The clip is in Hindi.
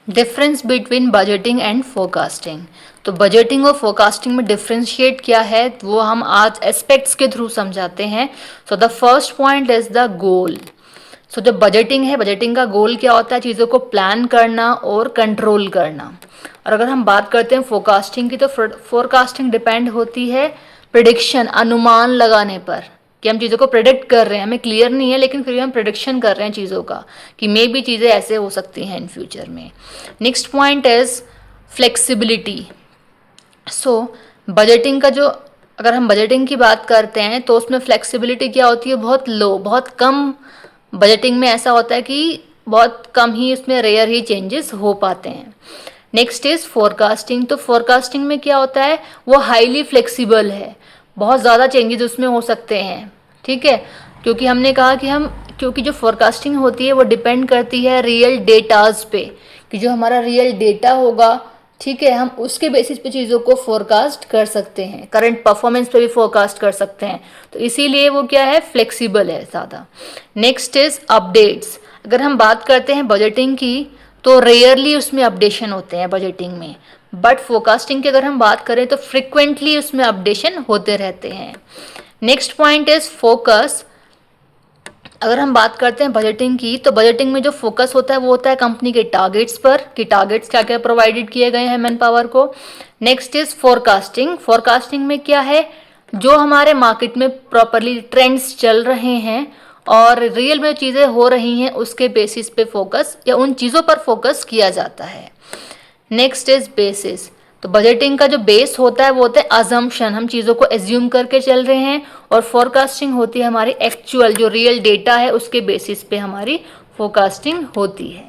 Difference between budgeting and forecasting. तो बजटिंग और फोरकास्टिंग में डिफ्रेंशिएट क्या है वो हम आज एस्पेक्ट्स के थ्रू समझाते हैं। So the first point is the goal. So जो बजटिंग है, बजटिंग का गोल क्या होता है? चीज़ों को प्लान करना और कंट्रोल करना। और अगर हम बात करते हैं फोरकास्टिंग की, तो फोरकास्टिंग डिपेंड होती है प्रिडिक्शन, अनुमान लगाने पर, कि हम चीज़ों को प्रिडिक्ट कर रहे हैं, हमें क्लियर नहीं है लेकिन फिर भी हम प्रिडिक्शन कर रहे हैं चीज़ों का कि मे बी चीज़ें ऐसे हो सकती हैं इन फ्यूचर में। Next point is flexibility. So budgeting का जो, अगर हम बजटिंग की बात करते हैं तो उसमें फ्लेक्सिबिलिटी क्या होती है? बहुत लो, बहुत कम। बजटिंग में ऐसा होता है कि बहुत कम ही, उसमें रेयर ही चेंजेस हो पाते हैं। Next is forecasting. तो फोरकास्टिंग में क्या होता है? वो हाईली फ्लेक्सिबल है, बहुत ज़्यादा चेंजेस उसमें हो सकते हैं, ठीक है। क्योंकि हमने कहा कि क्योंकि जो फोरकास्टिंग होती है वो डिपेंड करती है रियल डेटाज पे, कि जो हमारा रियल डेटा होगा, ठीक है, हम उसके बेसिस पे चीज़ों को फोरकास्ट कर सकते हैं, करंट परफॉर्मेंस पे भी फोरकास्ट कर सकते हैं। तो इसीलिए वो क्या है? फ्लेक्सिबल है ज़्यादा। Next is updates. अगर हम बात करते हैं बजटिंग की, तो रेयरली उसमें अपडेशन होते हैं बजटिंग में, बट फोरकास्टिंग की अगर हम बात करें तो फ्रिक्वेंटली उसमें अपडेशन होते रहते हैं। Next point is focus. अगर हम बात करते हैं बजटिंग की, तो बजटिंग में जो फोकस होता है वो होता है कंपनी के टारगेट्स पर, कि टारगेट्स क्या क्या प्रोवाइडेड किए गए हैं मैन पावर को। Next is forecasting. फोरकास्टिंग में क्या है? जो हमारे मार्केट में प्रॉपरली ट्रेंड्स चल रहे हैं और रियल में चीज़ें हो रही हैं उसके बेसिस पे फोकस, या उन चीज़ों पर फोकस किया जाता है। Next is basis. तो बजटिंग का जो बेस होता है वो होता है अजम्पशन, हम चीज़ों को एज्यूम करके चल रहे हैं। और फोरकास्टिंग होती है हमारी एक्चुअल, जो रियल डेटा है उसके बेसिस पे हमारी फोरकास्टिंग होती है।